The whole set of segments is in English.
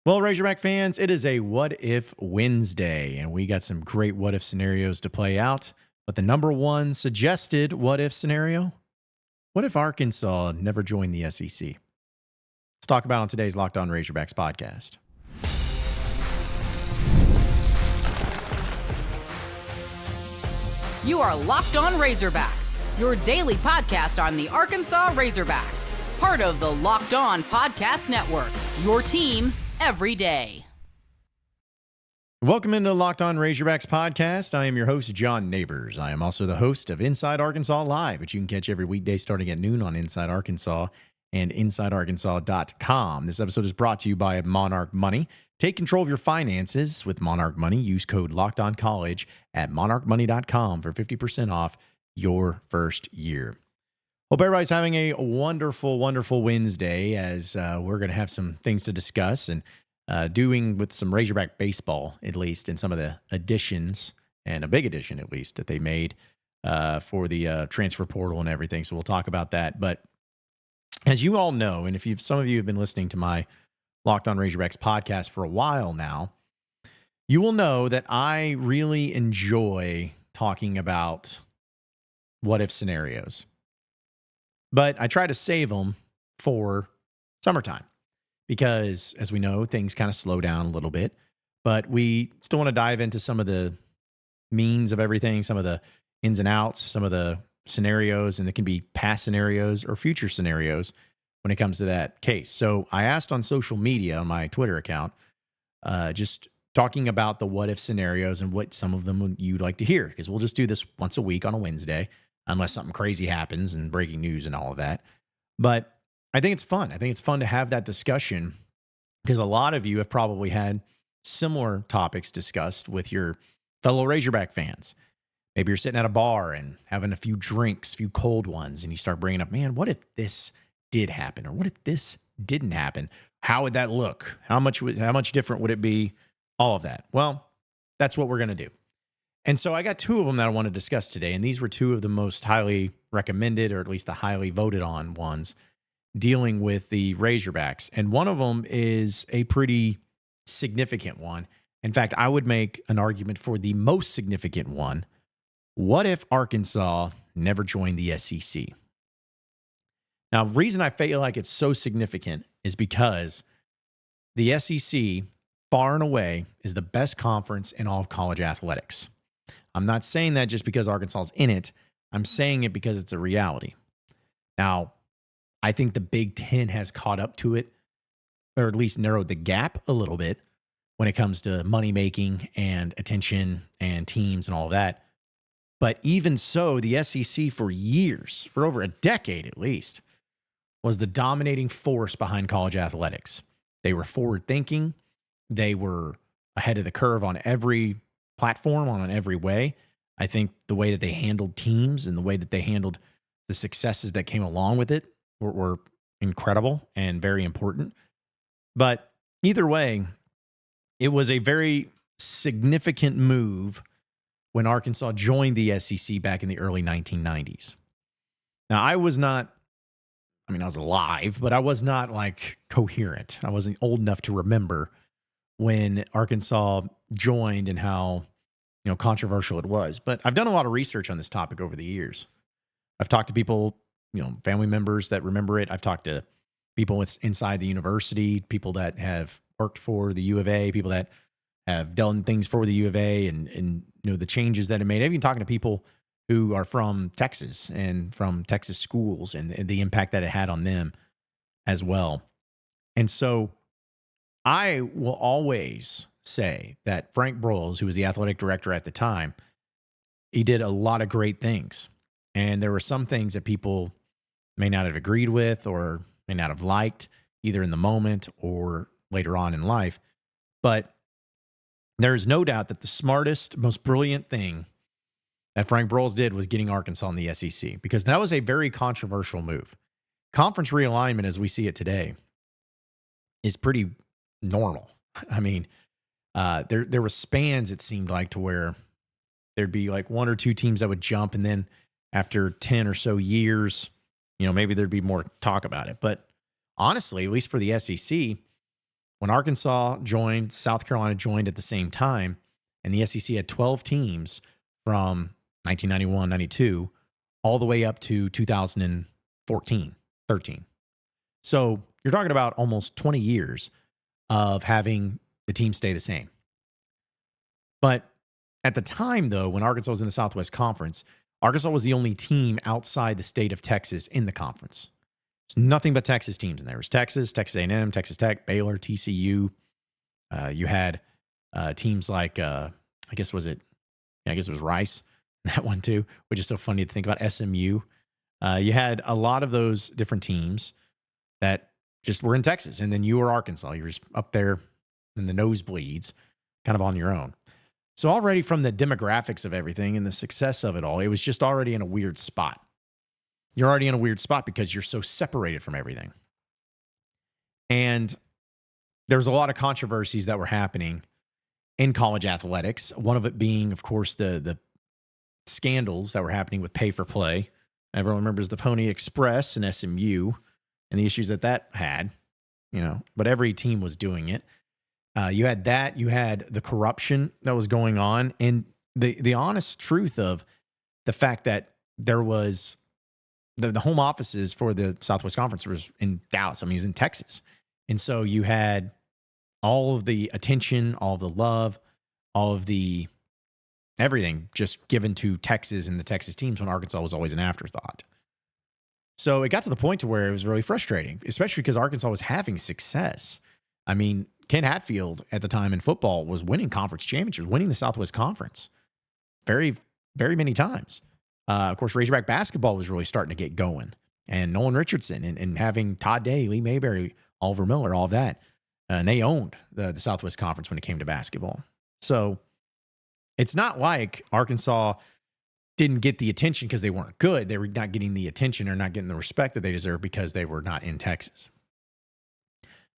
Well, Razorback fans, it is a What If Wednesday, and we got some great what if scenarios to play out. But the number one suggested what if scenario: what if Arkansas never joined the SEC? Let's talk about it on today's Locked On Razorbacks podcast. You are Locked On Razorbacks, your daily podcast on the Arkansas Razorbacks, part of the Locked On Podcast Network, your team every day. Welcome into the Locked On Razorbacks podcast. I am your host, John Nabors. I am also the host of Inside Arkansas Live, which you can catch every weekday starting at noon on Inside Arkansas and InsideArkansas.com. This episode is brought to you by Monarch Money. Take control of your finances with Monarch Money. Use code LOCKEDONCollege at monarchmoney.com for 50% off your first year. Hope everybody's having a wonderful, wonderful Wednesday as we're going to have some things to discuss and doing with some Razorback baseball, at least, in some of the additions, and a big addition, at least, that they made for the transfer portal and everything. So we'll talk about that. But as you all know, and if some of you have been listening to my Locked On Razorbacks podcast for a while now, you will know that I really enjoy talking about what if scenarios. But I try to save them for summertime because, as we know, things kind of slow down a little bit. But we still want to dive into some of the means of everything, some of the ins and outs, some of the scenarios, and it can be past scenarios or future scenarios when it comes to that case. So I asked on social media, on my Twitter account, just talking about the what if scenarios and what some of them you'd like to hear, because we'll just do this once a week on a Wednesday, unless something crazy happens and breaking news and all of that. But I think it's fun. I think it's fun to have that discussion because a lot of you have probably had similar topics discussed with your fellow Razorback fans. Maybe you're sitting at a bar and having a few drinks, a few cold ones, and you start bringing up, man, what if this did happen? Or what if this didn't happen? How would that look? How much different would it be? All of that. Well, that's what we're going to do. And so I got two of them that I want to discuss today. And these were two of the most highly recommended, or at least the highly voted on ones, dealing with the Razorbacks. And one of them is a pretty significant one. In fact, I would make an argument for the most significant one. What if Arkansas never joined the SEC? Now, the reason I feel like it's so significant is because the SEC, far and away, is the best conference in all of college athletics. I'm not saying that just because Arkansas is in it. I'm saying it because it's a reality. Now, I think the Big Ten has caught up to it, or at least narrowed the gap a little bit when it comes to money making and attention and teams and all of that. But even so, the SEC for years, for over a decade at least, was the dominating force behind college athletics. They were forward-thinking. They were ahead of the curve on every platform, on every way. I think the way that they handled teams and the way that they handled the successes that came along with it were incredible and very important. But either way, it was a very significant move when Arkansas joined the SEC back in the early 1990s. Now, I was alive, but I was not like coherent. I wasn't old enough to remember when Arkansas joined and how, controversial it was. But I've done a lot of research on this topic over the years. I've talked to people, family members that remember it. I've talked to people inside the university, people that have worked for the U of A, people that have done things for the U of A and the changes that it made. I've been talking to people who are from Texas and from Texas schools and the impact that it had on them as well. And so I will always say that Frank Broyles, who was the athletic director at the time, he did a lot of great things. And there were some things that people may not have agreed with or may not have liked, either in the moment or later on in life. But there is no doubt that the smartest, most brilliant thing that Frank Broyles did was getting Arkansas in the SEC, because that was a very controversial move. Conference realignment, as we see it today, is pretty normal. I mean, there were spans, it seemed like, to where there'd be like one or two teams that would jump, and then after 10 or so years, maybe there'd be more talk about it. But honestly, at least for the SEC, when Arkansas joined, South Carolina joined at the same time, and the SEC had 12 teams from 1991, 92, all the way up to 2014, 13. So you're talking about almost 20 years of having the team stay the same. But at the time, though, when Arkansas was in the Southwest Conference, Arkansas was the only team outside the state of Texas in the conference. There's nothing but Texas teams in there. It was Texas, Texas A&M, Texas Tech, Baylor, TCU. You had teams like, I guess it was Rice, that one too, which is so funny to think about, SMU. You had a lot of those different teams that just were in Texas. And then you were Arkansas. You were just up there in the nosebleeds, kind of on your own. So already from the demographics of everything and the success of it all, it was just already in a weird spot. You're already in a weird spot because you're so separated from everything. And there's a lot of controversies that were happening in college athletics. One of it being, of course, the scandals that were happening with pay for play. Everyone remembers the Pony Express and SMU and the issues that had, but every team was doing it. You had that. You had the corruption that was going on, and the honest truth of the fact that there was the home offices for the Southwest Conference was in Dallas. I mean, it was in Texas. And so you had all of the attention, all of the love, all of the everything just given to Texas and the Texas teams when Arkansas was always an afterthought. So it got to the point to where it was really frustrating, especially because Arkansas was having success. I mean, Ken Hatfield at the time in football was winning conference championships, winning the Southwest Conference very, very many times. Of course, Razorback basketball was really starting to get going. And Nolan Richardson and having Todd Day, Lee Mayberry, Oliver Miller, all of that. And they owned the Southwest Conference when it came to basketball. So it's not like Arkansas didn't get the attention because they weren't good. They were not getting the attention or not getting the respect that they deserve because they were not in Texas.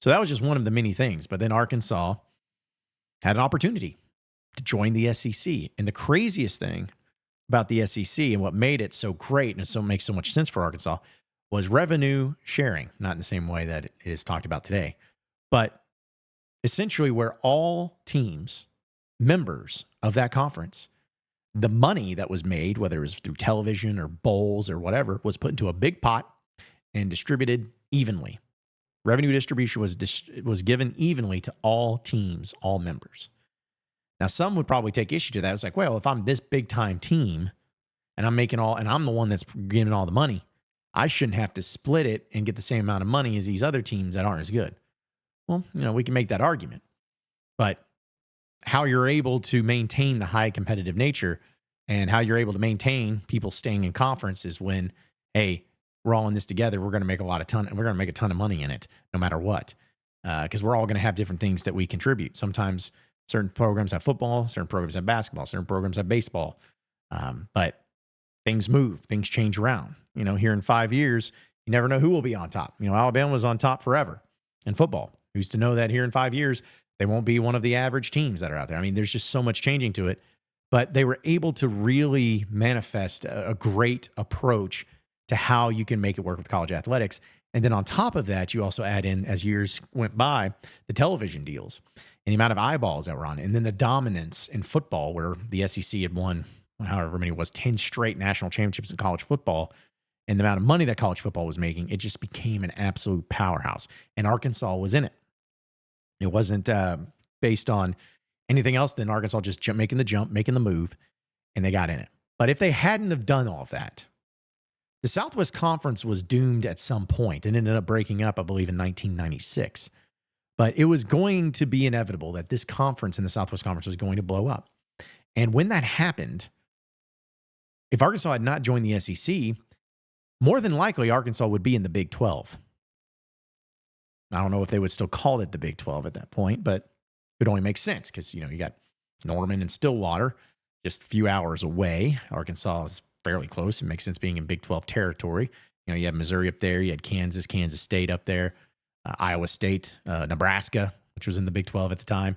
So that was just one of the many things. But then Arkansas had an opportunity to join the SEC. And the craziest thing about the SEC and what made it so great and so makes so much sense for Arkansas was revenue sharing, not in the same way that it is talked about today, but essentially where all teams, members of that conference, the money that was made, whether it was through television or bowls or whatever, was put into a big pot and distributed evenly. Revenue distribution was given evenly to all teams, all members. Now, some would probably take issue to that. It's like, well, if I'm this big time team and I'm the one that's getting all the money, I shouldn't have to split it and get the same amount of money as these other teams that aren't as good. Well, we can make that argument. But how you're able to maintain the high competitive nature and how you're able to maintain people staying in conference is when, hey, we're all in this together. We're going to make we're going to make a ton of money in it, no matter what, because we're all going to have different things that we contribute. Sometimes certain programs have football, certain programs have basketball, certain programs have baseball, but things move, things change around. Here in 5 years, you never know who will be on top. Alabama was on top forever in football. Who's to know that here in 5 years they won't be one of the average teams that are out there? I mean, there's just so much changing to it, but they were able to really manifest a great approach to how you can make it work with college athletics. And then on top of that, you also add in, as years went by, the television deals and the amount of eyeballs that were on it. And then the dominance in football, where the SEC had won, however many it was, 10 straight national championships in college football. And the amount of money that college football was making, it just became an absolute powerhouse. And Arkansas was in it. It wasn't based on anything else than Arkansas just making the jump, making the move, and they got in it. But if they hadn't have done all of that, the Southwest Conference was doomed at some point and ended up breaking up, I believe, in 1996. But it was going to be inevitable that this conference in the Southwest Conference was going to blow up. And when that happened, if Arkansas had not joined the SEC, more than likely Arkansas would be in the Big 12. I don't know if they would still call it the Big 12 at that point, but it would only make sense because, you got Norman and Stillwater just a few hours away. Arkansas is fairly close. It makes sense being in Big 12 territory. You have Missouri up there. You had Kansas State up there, Iowa State, Nebraska, which was in the Big 12 at the time.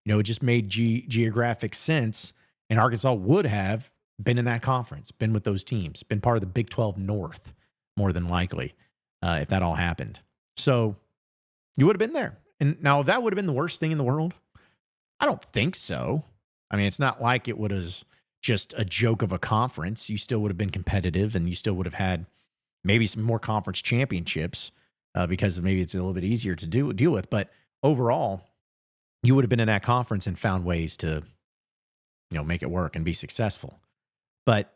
It just made geographic sense, and Arkansas would have been in that conference, been with those teams, been part of the Big 12 North, more than likely, if that all happened. So you would have been there. And now, if that would have been the worst thing in the world, I don't think so. I mean, it's not like it was just a joke of a conference. You still would have been competitive, and you still would have had maybe some more conference championships because maybe it's a little bit easier to deal with. But overall, you would have been in that conference and found ways to, make it work and be successful. But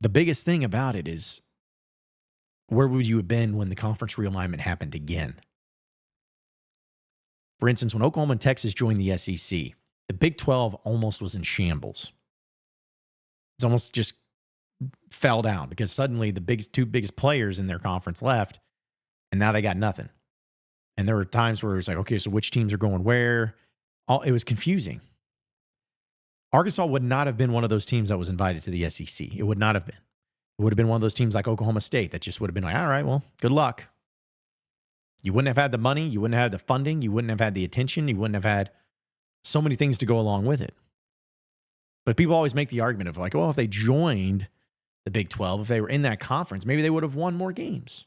the biggest thing about it is, where would you have been when the conference realignment happened again? For instance, when Oklahoma and Texas joined the SEC, the Big 12 almost was in shambles. It's almost just fell down because suddenly the two biggest players in their conference left, and now they got nothing. And there were times where it was like, okay, so which teams are going where? It was confusing. Arkansas would not have been one of those teams that was invited to the SEC. It would not have been. It would have been one of those teams like Oklahoma State that just would have been like, all right, well, good luck. You wouldn't have had the money. You wouldn't have had the funding. You wouldn't have had the attention. You wouldn't have had so many things to go along with it. But people always make the argument of like, well, if they joined the Big 12, if they were in that conference, maybe they would have won more games.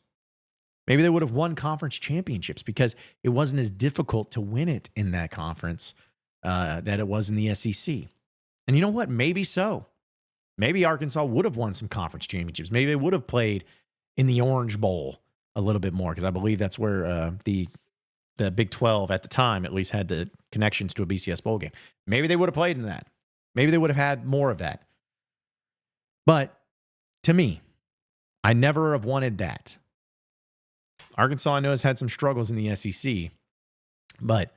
Maybe they would have won conference championships because it wasn't as difficult to win it in that conference that it was in the SEC. And you know what? Maybe so. Maybe Arkansas would have won some conference championships. Maybe they would have played in the Orange Bowl a little bit more because I believe that's where the Big 12 at the time at least had the connections to a BCS bowl game. Maybe they would have played in that. Maybe they would have had more of that. But to me, I never have wanted that. Arkansas, I know, has had some struggles in the SEC, but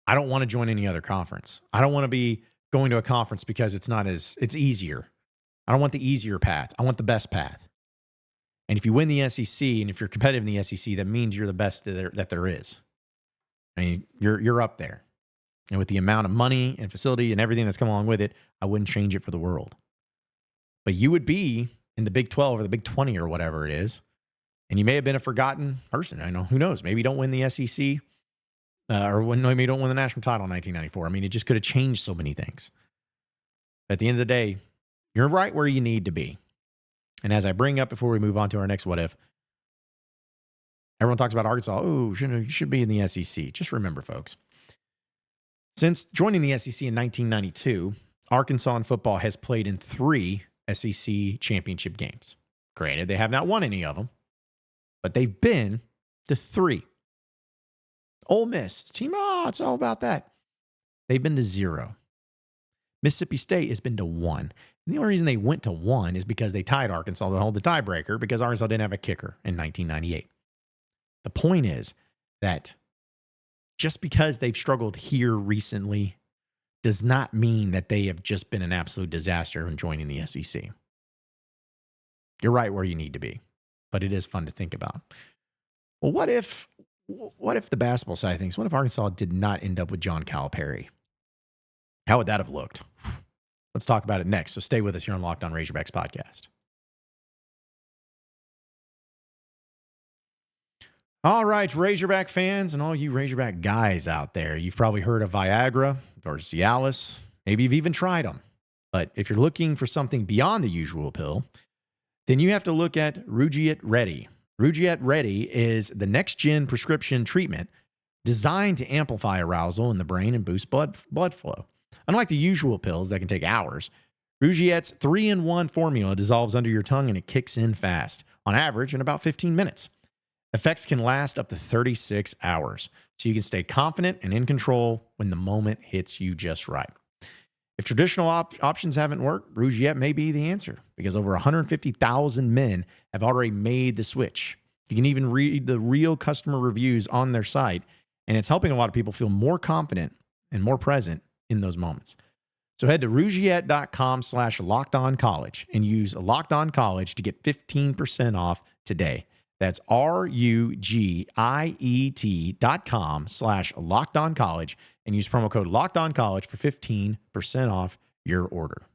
I don't want to join any other conference. I don't want to be going to a conference because it's easier. I don't want the easier path. I want the best path. And if you win the SEC and if you're competitive in the SEC, that means you're the best that there is. I mean, you're up there. And with the amount of money and facility and everything that's come along with it, I wouldn't change it for the world. But you would be in the Big 12 or the Big 20 or whatever it is. And you may have been a forgotten person. I know. Who knows? Maybe you don't win the SEC maybe you don't win the national title in 1994. I mean, it just could have changed so many things. At the end of the day, you're right where you need to be. And as I bring up before we move on to our next what if, everyone talks about Arkansas. Oh, you should be in the SEC. Just remember, folks, since joining the SEC in 1992, Arkansas in football has played in 3 SEC championship games. Granted, they have not won any of them, but they've been to 3. Ole Miss, team, it's all about that. They've been to 0. Mississippi State has been to 1. And the only reason they went to 1 is because they tied Arkansas to hold the tiebreaker because Arkansas didn't have a kicker in 1998. The point is that just because they've struggled here recently does not mean that they have just been an absolute disaster in joining the SEC. You're right where you need to be, but it is fun to think about. Well, what if the basketball side of things, what if Arkansas did not end up with John Calipari? How would that have looked? Let's talk about it next. So stay with us here on Locked On Razorbacks podcast. All right, Razorback fans and all you Razorback guys out there, you've probably heard of Viagra or Cialis. Maybe you've even tried them. But if you're looking for something beyond the usual pill, then you have to look at Rugiet Ready. Rugiet Ready is the next-gen prescription treatment designed to amplify arousal in the brain and boost blood flow. Unlike the usual pills that can take hours, Rugiet's 3-in-1 formula dissolves under your tongue and it kicks in fast, on average in about 15 minutes. Effects can last up to 36 hours, so you can stay confident and in control when the moment hits you just right. If traditional options haven't worked, Rugiet may be the answer because over 150,000 men have already made the switch. You can even read the real customer reviews on their site, and it's helping a lot of people feel more confident and more present in those moments. So head to Rugiet.com/LockedOnCollege and use LockedOnCollege to get 15% off today. That's RUGIET.com/LockedOnCollege and use promo code LockedOnCollege for 15% off your order.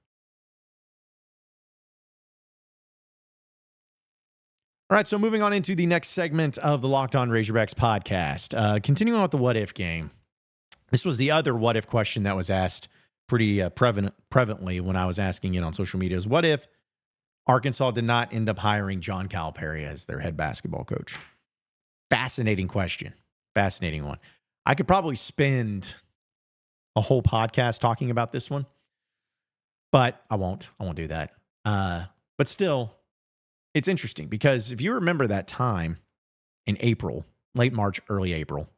All right, so moving on into the next segment of the Locked On Razorbacks podcast. Continuing on with the what if game. This was the other what if question that was asked pretty prevalently when I was asking it on social media. Is what if Arkansas did not end up hiring John Calipari as their head basketball coach? Fascinating question. Fascinating one. I could probably spend a whole podcast talking about this one, but I won't. I won't do that. But still, it's interesting because if you remember that time in April, late March, early April,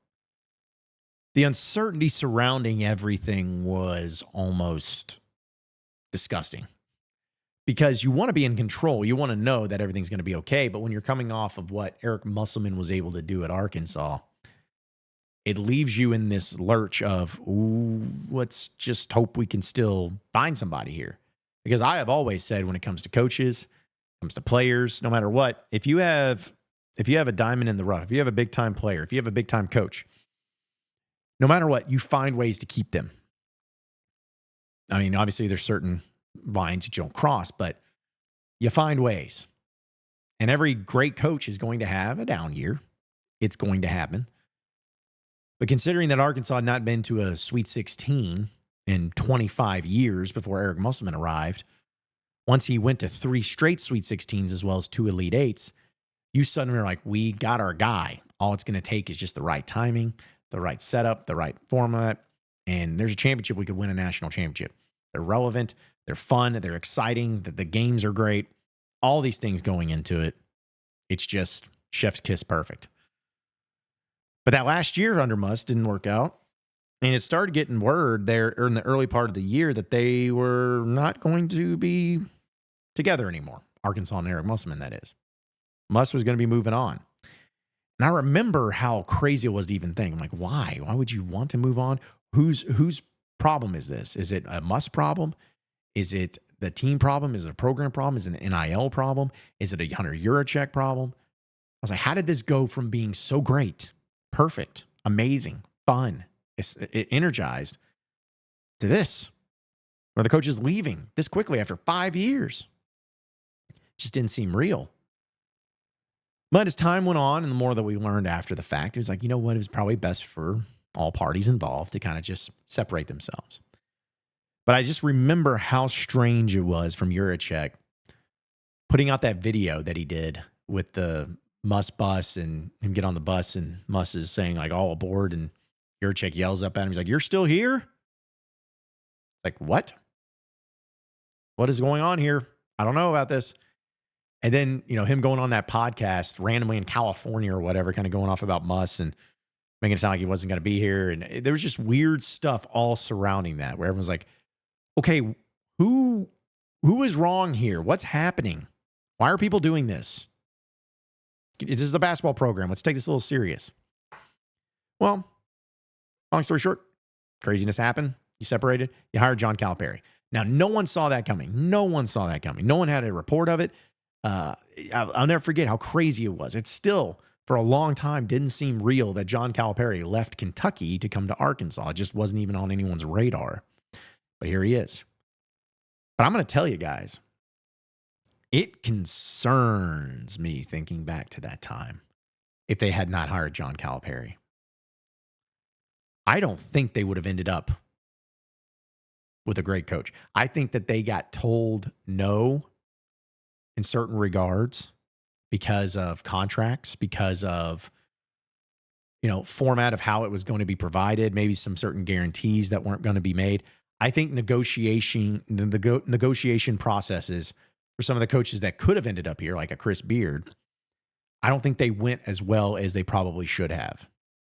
the uncertainty surrounding everything was almost disgusting because you want to be in control. You want to know that everything's going to be okay. But when you're coming off of what Eric Musselman was able to do at Arkansas, it leaves you in this lurch of, ooh, let's just hope we can still find somebody here. Because I have always said when it comes to coaches, comes to players, no matter what, if you have a diamond in the rough, if you have a big time player, if you have a big time coach, no matter what, you find ways to keep them. I mean, obviously there's certain lines that you don't cross, but you find ways. And every great coach is going to have a down year. It's going to happen. But considering that Arkansas had not been to a Sweet 16 in 25 years before Eric Musselman arrived, once he went to 3 straight Sweet 16s as well as 2 Elite 8s, you suddenly are like, we got our guy. All it's going to take is just the right timing, the right setup, the right format, and there's a championship. We could win a national championship. They're relevant, they're fun, they're exciting, the games are great. All these things going into it. It's just chef's kiss perfect. But that last year under Muss didn't work out. And it started getting word there in the early part of the year that they were not going to be together anymore. Arkansas and Eric Musselman, that is. Muss was going to be moving on. And I remember how crazy it was to even think. I'm like, why? Why would you want to move on? Whose problem is this? Is it a Muss problem? Is it the team problem? Is it a program problem? Is it an NIL problem? Is it a Hunter Yurachek problem? I was like, how did this go from being so great, perfect, amazing, fun, energized, to this, where the coach is leaving this quickly after 5 years? It just didn't seem real. But as time went on, and the more that we learned after the fact, it was like, you know what? It was probably best for all parties involved to kind of just separate themselves. But I just remember how strange it was from Yurachek putting out that video that he did with the Muss bus and him get on the bus and Muss is saying like all aboard and Yurachek yells up at him. He's like, "You're still here?" Like, what? What is going on here? I don't know about this. And then, him going on that podcast randomly in California or whatever, kind of going off about Muss and making it sound like he wasn't going to be here. And there was just weird stuff all surrounding that where everyone's like, okay, who is wrong here? What's happening? Why are people doing this? This is the basketball program. Let's take this a little serious. Well, long story short, craziness happened. You separated. You hired John Calipari. Now, no one saw that coming. No one saw that coming. No one had a report of it. I'll never forget how crazy it was. It still, for a long time, didn't seem real that John Calipari left Kentucky to come to Arkansas. It just wasn't even on anyone's radar. But here he is. But I'm going to tell you guys, it concerns me thinking back to that time if they had not hired John Calipari. I don't think they would have ended up with a great coach. I think that they got told no in certain regards because of contracts, because of, format of how it was going to be provided, maybe some certain guarantees that weren't going to be made. I think negotiation processes for some of the coaches that could have ended up here, like a Chris Beard, I don't think they went as well as they probably should have.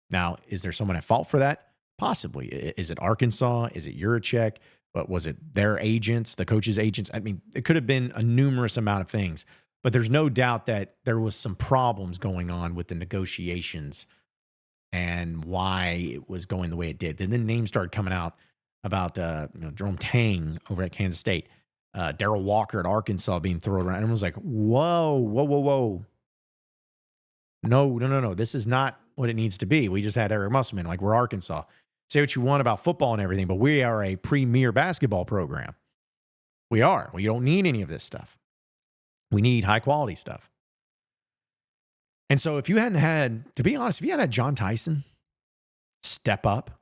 Now, is there someone at fault for that? Possibly. Is it Arkansas? Is it Yurachek? But was it their agents, the coaches' agents? I mean, it could have been a numerous amount of things, but there's no doubt that there was some problems going on with the negotiations and why it was going the way it did. And then names started coming out about Jerome Tang over at Kansas State, Darrell Walker at Arkansas being thrown around. Everyone was like, whoa. No. This is not what it needs to be. We just had Eric Musselman. Like, we're Arkansas. Say what you want about football and everything, but we are a premier basketball program. We are. We don't need any of this stuff. We need high quality stuff. And so if you hadn't had, to be honest, if you hadn't had John Tyson step up,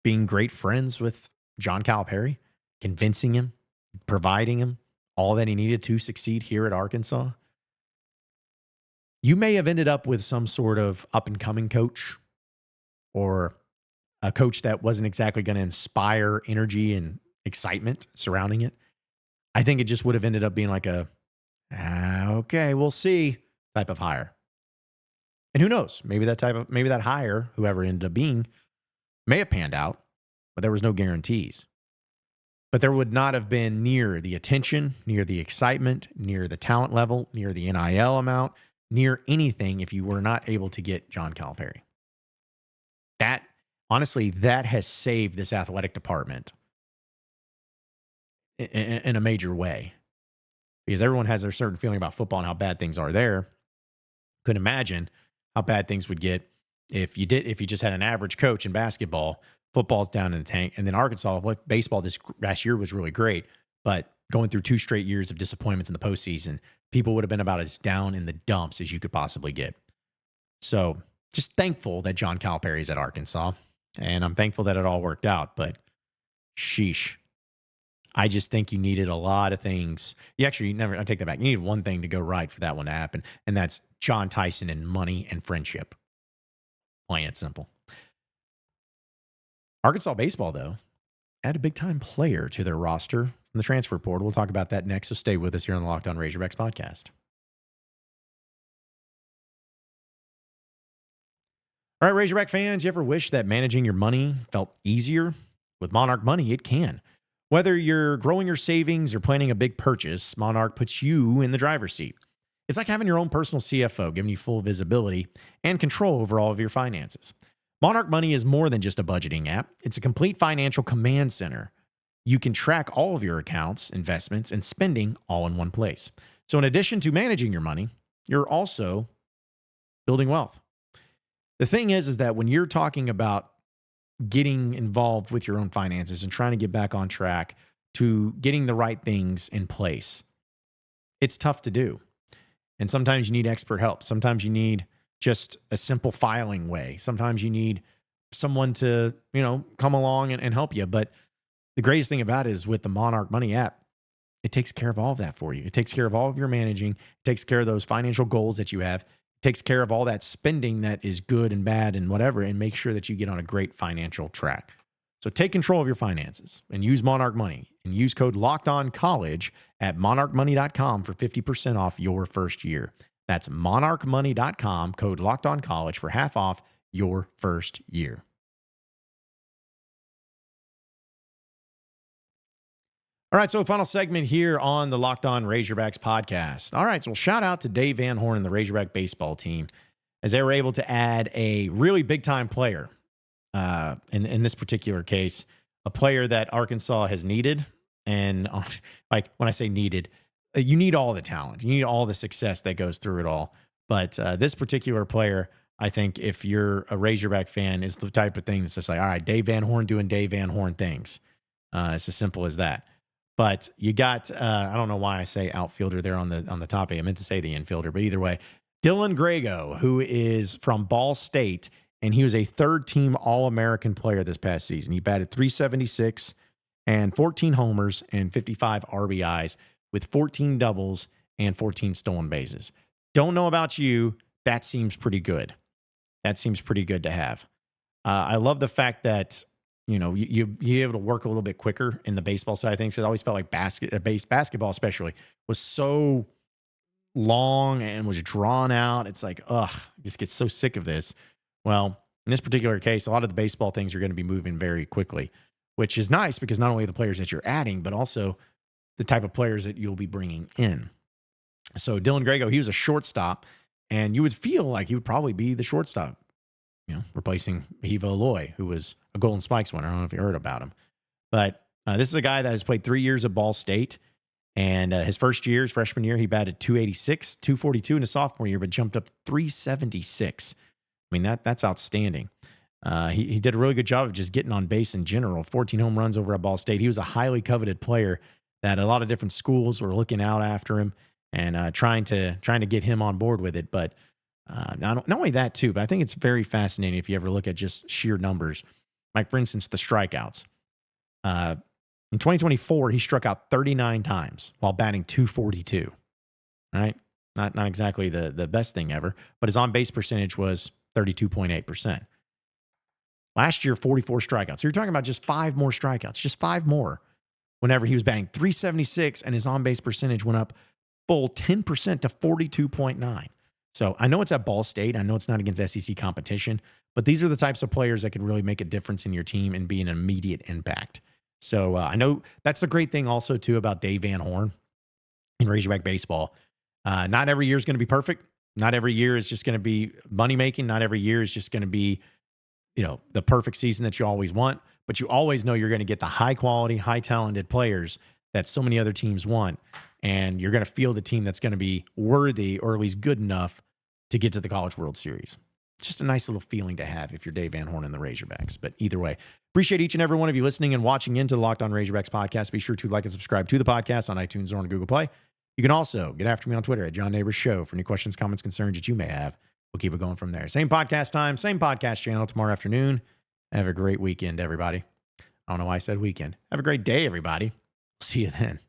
being great friends with John Calipari, convincing him, providing him all that he needed to succeed here at Arkansas, you may have ended up with some sort of up-and-coming coach or a coach that wasn't exactly going to inspire energy and excitement surrounding it. I think it just would have ended up being like a, okay, we'll see type of hire. And who knows? Maybe that hire, whoever ended up being, may have panned out, but there was no guarantees. But there would not have been near the attention, near the excitement, near the talent level, near the NIL amount, near anything if you were not able to get John Calipari. Honestly, that has saved this athletic department in a major way, because everyone has their certain feeling about football and how bad things are there. Couldn't imagine how bad things would get if you just had an average coach in basketball. Football's down in the tank, and then Arkansas, baseball this last year was really great, but going through 2 straight years of disappointments in the postseason, people would have been about as down in the dumps as you could possibly get. So just thankful that John Calipari is at Arkansas, and I'm thankful that it all worked out, but sheesh. I just think you needed a lot of things. I take that back. You needed one thing to go right for that one to happen, and that's John Tyson and money and friendship. Plain and simple. Arkansas baseball, though, add a big-time player to their roster from the transfer portal. We'll talk about that next, so stay with us here on the Locked On Razorbacks podcast. All right, Razorback fans, you ever wish that managing your money felt easier? With Monarch Money, it can. Whether you're growing your savings or planning a big purchase, Monarch puts you in the driver's seat. It's like having your own personal CFO, giving you full visibility and control over all of your finances. Monarch Money is more than just a budgeting app. It's a complete financial command center. You can track all of your accounts, investments, and spending all in one place. So in addition to managing your money, you're also building wealth. The thing is that when you're talking about getting involved with your own finances and trying to get back on track to getting the right things in place, it's tough to do. And sometimes you need expert help. Sometimes you need just a simple filing way. Sometimes you need someone to, come along and help you. But the greatest thing about it is with the Monarch Money app, it takes care of all of that for you. It takes care of all of your managing. It takes care of those financial goals that you have. It takes care of all that spending that is good and bad and whatever, and make sure that you get on a great financial track. So take control of your finances and use Monarch Money, and use code LOCKEDONCollege at monarchmoney.com for 50% off your first year. That's monarchmoney.com, code LOCKEDONCollege for half off your first year. All right, so final segment here on the Locked On Razorbacks podcast. All right, so shout out to Dave Van Horn and the Razorback baseball team as they were able to add a really big-time player. In this particular case, a player that Arkansas has needed. And like when I say needed, you need all the talent. You need all the success that goes through it all. But this particular player, I think if you're a Razorback fan, is the type of thing that's just like, all right, Dave Van Horn doing Dave Van Horn things. It's as simple as that. But you got, I don't know why I say outfielder there on the topic. I meant to say the infielder, but either way, Dylan Grigo, who is from Ball State, and he was a third-team All-American player this past season. He batted .376 and 14 homers and 55 RBIs with 14 doubles and 14 stolen bases. Don't know about you. That seems pretty good. That seems pretty good to have. I love the fact that, you're able to work a little bit quicker in the baseball side of things. It always felt like basketball especially was so long and was drawn out. It's like, I just get so sick of this. Well, in this particular case, a lot of the baseball things are going to be moving very quickly, which is nice because not only the players that you're adding, but also the type of players that you'll be bringing in. So Dylan Grigo, he was a shortstop, and you would feel like he would probably be the shortstop, replacing Eva Aloy, who was a Golden Spikes winner. I don't know if you heard about him. But this is a guy that has played 3 years at Ball State. And his freshman year, he batted .286, .242 in his sophomore year, but jumped up .376. I mean, that's outstanding. He did a really good job of just getting on base in general. 14 home runs over at Ball State. He was a highly coveted player that a lot of different schools were looking out after him and trying to get him on board with it. But not only that, too, but I think it's very fascinating if you ever look at just sheer numbers. Like, for instance, the strikeouts. In 2024, he struck out 39 times while batting .242. All right? Not exactly the best thing ever, but his on-base percentage was 32.8%. Last year, 44 strikeouts. So you're talking about just 5 more strikeouts, just 5 more. Whenever he was batting .376 and his on-base percentage went up full 10% to 42.9. So I know it's at Ball State. I know it's not against SEC competition, but these are the types of players that can really make a difference in your team and be an immediate impact. So I know that's the great thing also, too, about Dave Van Horn in Razorback baseball. Not every year is going to be perfect. Not every year is just going to be money-making. Not every year is just going to be, the perfect season that you always want. But you always know you're going to get the high-quality, high-talented players that so many other teams want. And you're going to field a team that's going to be worthy or at least good enough to get to the College World Series. Just a nice little feeling to have if you're Dave Van Horn and the Razorbacks. But either way, appreciate each and every one of you listening and watching into the Locked On Razorbacks podcast. Be sure to like and subscribe to the podcast on iTunes or on Google Play. You can also get after me on Twitter at John Nabors Show for any questions, comments, concerns that you may have. We'll keep it going from there. Same podcast time, same podcast channel tomorrow afternoon. Have a great weekend, everybody. I don't know why I said weekend. Have a great day, everybody. See you then.